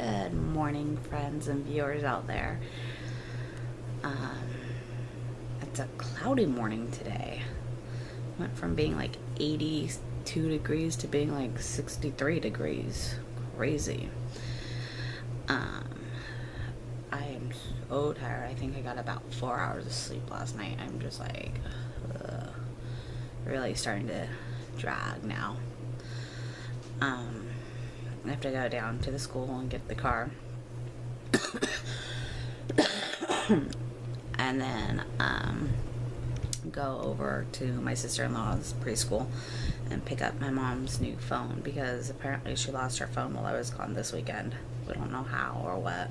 Good morning, friends and viewers out there. It's a cloudy morning today. Went from being like 82 degrees to being like 63 degrees. Crazy. I am so tired. I think I got about 4 hours of sleep last night. I'm just like, really starting to drag now. I have to go down to the school and get the car. And then go over to my sister-in-law's preschool and pick up my mom's new phone, because apparently she lost her phone while I was gone this weekend. We don't know how or what,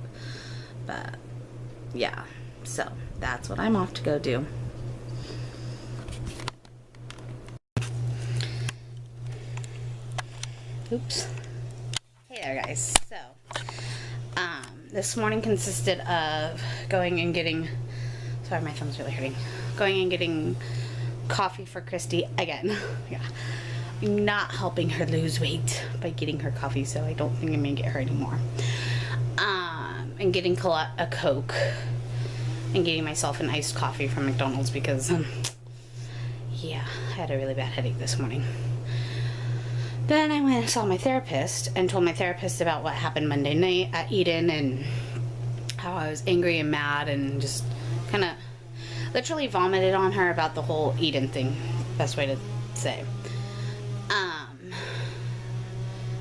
but yeah, so that's what I'm off to go do. Oops. Hey there, guys. So this morning consisted of going and getting, sorry, my thumb's really hurting, going and getting coffee for Christy again. Yeah, I'm not helping her lose weight by getting her coffee, so I don't think I'm gonna get her anymore. And getting Colette a Coke and getting myself an iced coffee from McDonald's because yeah, I had a really bad headache this morning. Then I went and saw my therapist and told my therapist about what happened Monday night at Eden and how I was angry and mad and just kind of literally vomited on her about the whole Eden thing. Best way to say.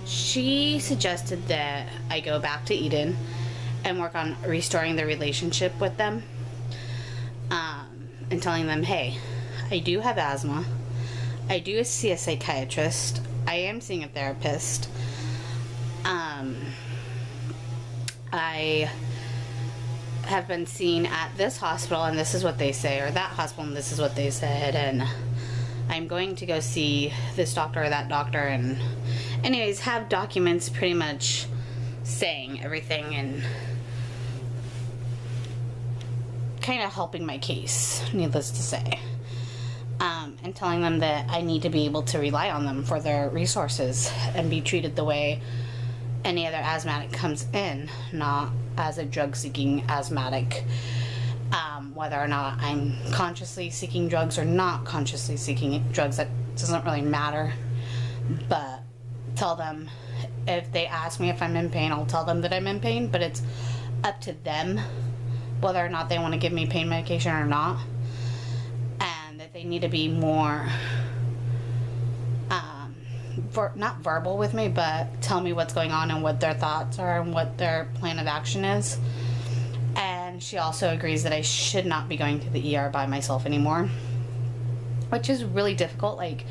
She suggested that I go back to Eden and work on restoring the relationship with them. And telling them, hey, I do have asthma. I do see a psychiatrist. I am seeing a therapist. I have been seen at this hospital and this is what they say, or that hospital and this is what they said, and I'm going to go see this doctor or that doctor, and anyways, have documents pretty much saying everything and kind of helping my case, needless to say. And telling them that I need to be able to rely on them for their resources and be treated the way any other asthmatic comes in, not as a drug-seeking asthmatic. Whether or not I'm consciously seeking drugs or not consciously seeking drugs, that doesn't really matter. But tell them, if they ask me if I'm in pain, I'll tell them that I'm in pain, but it's up to them whether or not they want to give me pain medication or not. They need to be more not verbal with me, but tell me what's going on and what their thoughts are and what their plan of action is. And she also agrees that I should not be going to the ER by myself anymore, which is really difficult, like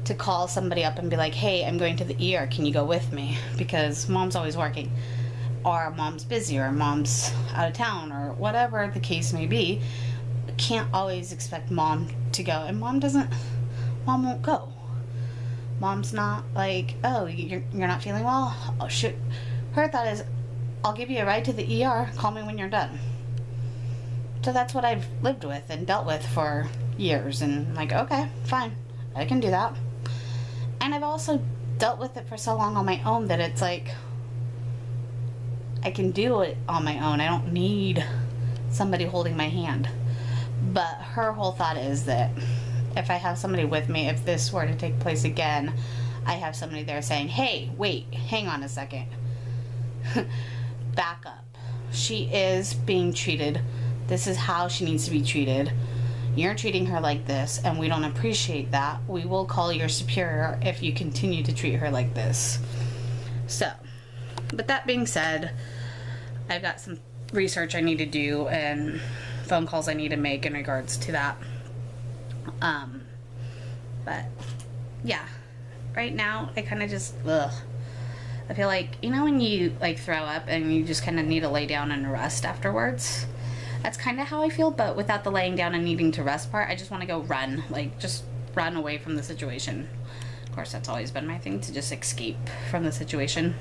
to call somebody up and be like, hey, I'm going to the ER, can you go with me, because mom's always working, or mom's busy, or mom's out of town, or whatever the case may be. Can't always expect mom to go, and mom won't go. Mom's not like, oh, you're not feeling well, oh shoot. Her thought is, I'll give you a ride to the ER, call me when you're done. So that's what I've lived with and dealt with for years, and I'm like, okay, fine, I can do that. And I've also dealt with it for so long on my own that it's like I can do it on my own. I don't need somebody holding my hand. But her whole thought is that if I have somebody with me, if this were to take place again, I have somebody there saying, hey, wait, hang on a second. Back up. She is being treated. This is how she needs to be treated. You're treating her like this, and we don't appreciate that. We will call your superior if you continue to treat her like this. So, but that being said, I've got some research I need to do and phone calls I need to make in regards to that. But yeah, right now I kind of just I feel like, you know, when you like throw up and you just kind of need to lay down and rest afterwards. That's kind of how I feel, but without the laying down and needing to rest part. I just want to go run, like just run away from the situation. Of course, that's always been my thing, to just escape from the situation.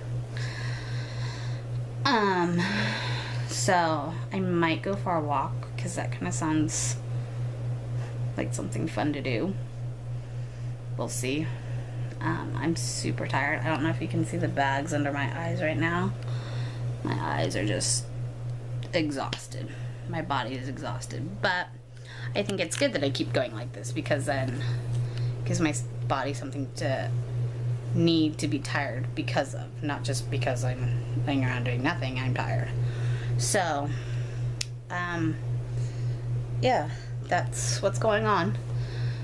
So I might go for a walk, because that kind of sounds like something fun to do. We'll see. I'm super tired. I don't know if you can see the bags under my eyes right now. My eyes are just exhausted. My body is exhausted. But I think it's good that I keep going like this, because then it gives my body something to need to be tired because of, not just because I'm laying around doing nothing. I'm tired. So yeah, that's what's going on.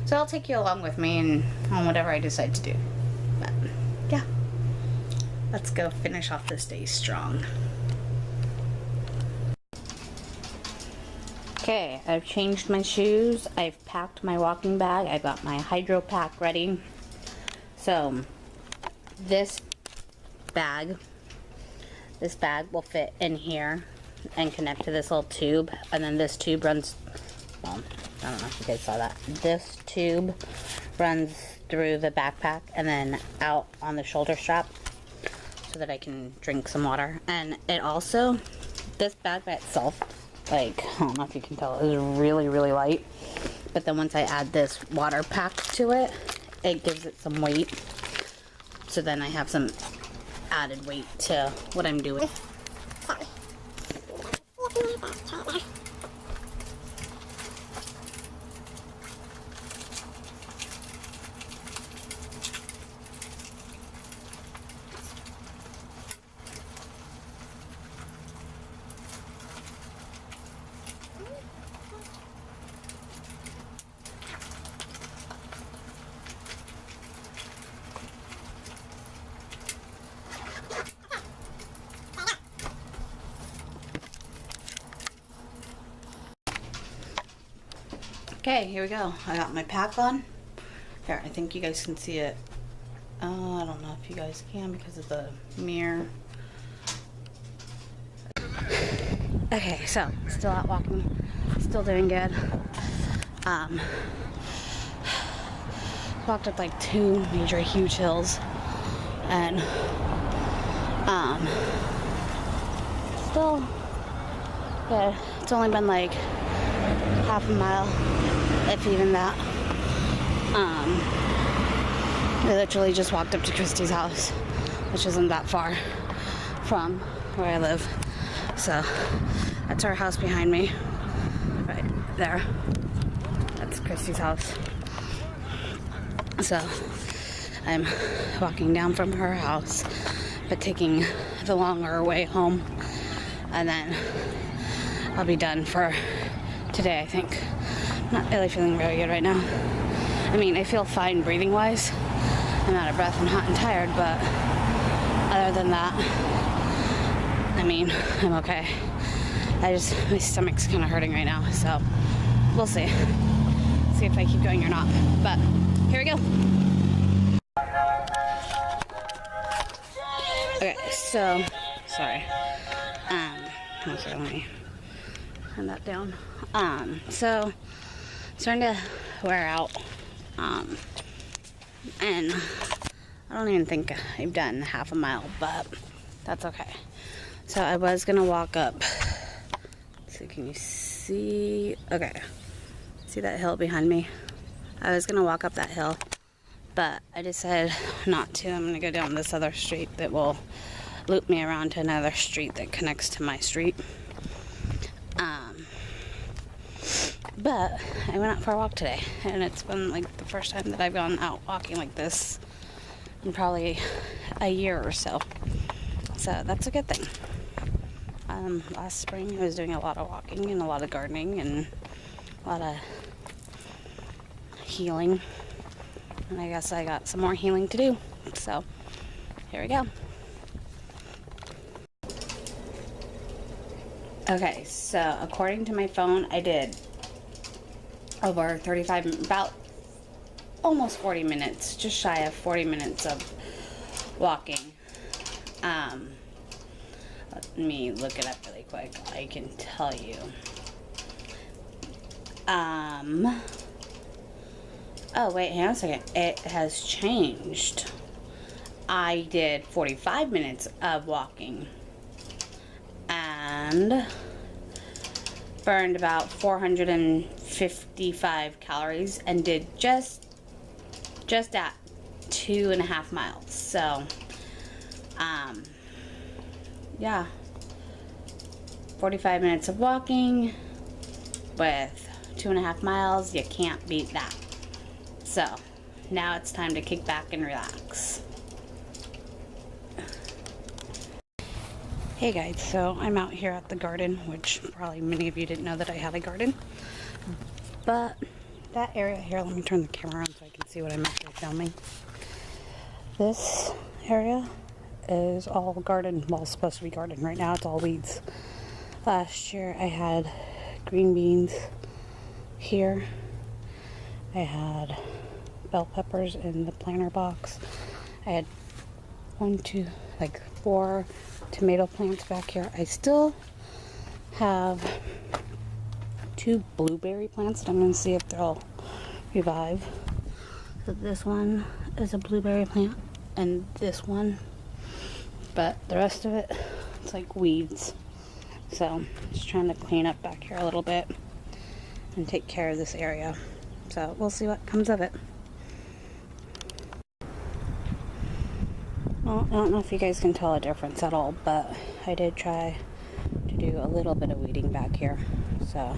So I'll take you along with me and on whatever I decide to do. But yeah, let's go finish off this day strong. Okay, I've changed my shoes. I've packed my walking bag. I got my hydro pack ready. So this bag will fit in here and connect to this little tube, and then this tube runs, well, I don't know if you guys saw that. This tube runs through the backpack and then out on the shoulder strap so that I can drink some water. And it also, this bag by itself, like, I don't know if you can tell, is really, really light. But then once I add this water pack to it, it gives it some weight. So then I have some added weight to what I'm doing. Okay, here we go. I got my pack on. Here, I think you guys can see it. I don't know if you guys can because of the mirror. Okay, so still out walking, still doing good. Walked up like 2 major huge hills, and still good. It's only been like half a mile, if even that. I literally just walked up to Christy's house, which isn't that far from where I live. So that's our house behind me, right there. That's Christy's house. So I'm walking down from her house, but taking the longer way home, and then I'll be done for today, I think. Not really feeling very good right now. I mean, I feel fine breathing wise. I'm out of breath and hot and tired, but other than that, I mean, I'm okay. My stomach's kind of hurting right now, so we'll see. See if I keep going or not. But here we go. Okay, so sorry. Okay, let me turn that down. So starting to wear out. And I don't even think I've done half a mile, but that's okay. So I was gonna walk up. So can you see? Okay. See that hill behind me? I was gonna walk up that hill, but I decided not to. I'm gonna go down this other street that will loop me around to another street that connects to my street. But I went out for a walk today, and it's been like the first time that I've gone out walking like this in probably a year or so. So that's a good thing. Last spring I was doing a lot of walking and a lot of gardening and a lot of healing. And I guess I got some more healing to do. So here we go. Okay, so according to my phone, I did over 35, about almost 40 minutes, just shy of 40 minutes of walking. Let me look it up really quick. I can tell you. Oh, wait, hang on a second. It has changed. I did 45 minutes of walking and burned about 455 calories and did just at 2.5 miles. So, yeah, 45 minutes of walking with 2.5 miles. You can't beat that. So now it's time to kick back and relax. Hey guys, so I'm out here at the garden, which probably many of you didn't know that I had a garden. But that area here, let me turn the camera on so I can see what I'm actually filming. This area is all garden, well, it's supposed to be garden. Right now it's all weeds. Last year I had green beans here. I had bell peppers in the planter box. I had 4 tomato plants back here. I still have 2 blueberry plants that I'm going to see if they'll revive. So this one is a blueberry plant, and this one, but the rest of it, it's like weeds. So just trying to clean up back here a little bit and take care of this area. So we'll see what comes of it. Well, I don't know if you guys can tell a difference at all, but I did try to do a little bit of weeding back here. So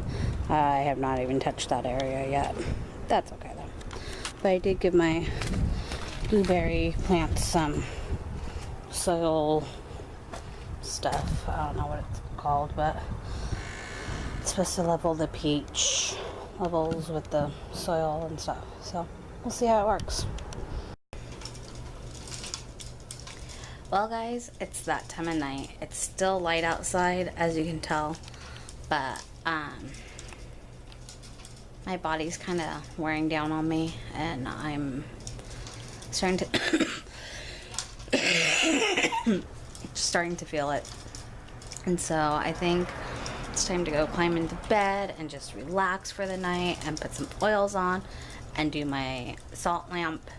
I have not even touched that area yet. That's okay though. But I did give my blueberry plants some soil stuff. I don't know what it's called, but it's supposed to level the pH levels with the soil and stuff. So we'll see how it works. Well guys, it's that time of night. It's still light outside, as you can tell, but my body's kind of wearing down on me, and I'm starting to feel it. And so I think it's time to go climb into bed and just relax for the night and put some oils on and do my salt lamp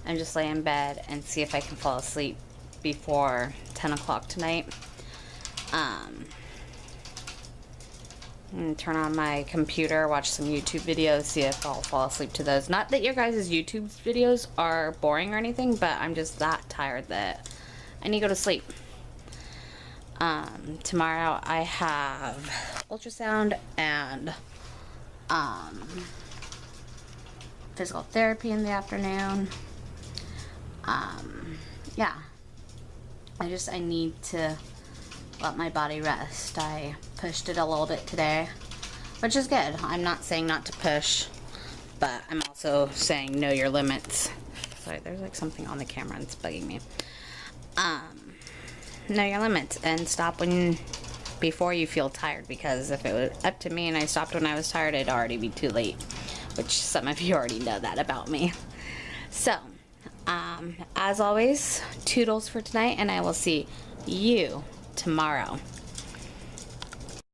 and just lay in bed and see if I can fall asleep before 10 o'clock tonight. And turn on my computer, watch some YouTube videos, see if I'll fall asleep to those. Not that your guys' YouTube videos are boring or anything, but I'm just that tired that I need to go to sleep. Tomorrow I have ultrasound and physical therapy in the afternoon. Yeah, I need to let my body rest. I pushed it a little bit today, which is good. I'm not saying not to push, but I'm also saying know your limits. Sorry, there's like something on the camera and it's bugging me. Know your limits and stop before you feel tired, because if it was up to me and I stopped when I was tired, it'd already be too late, which some of you already know that about me. So, as always, toodles for tonight, and I will see you tomorrow.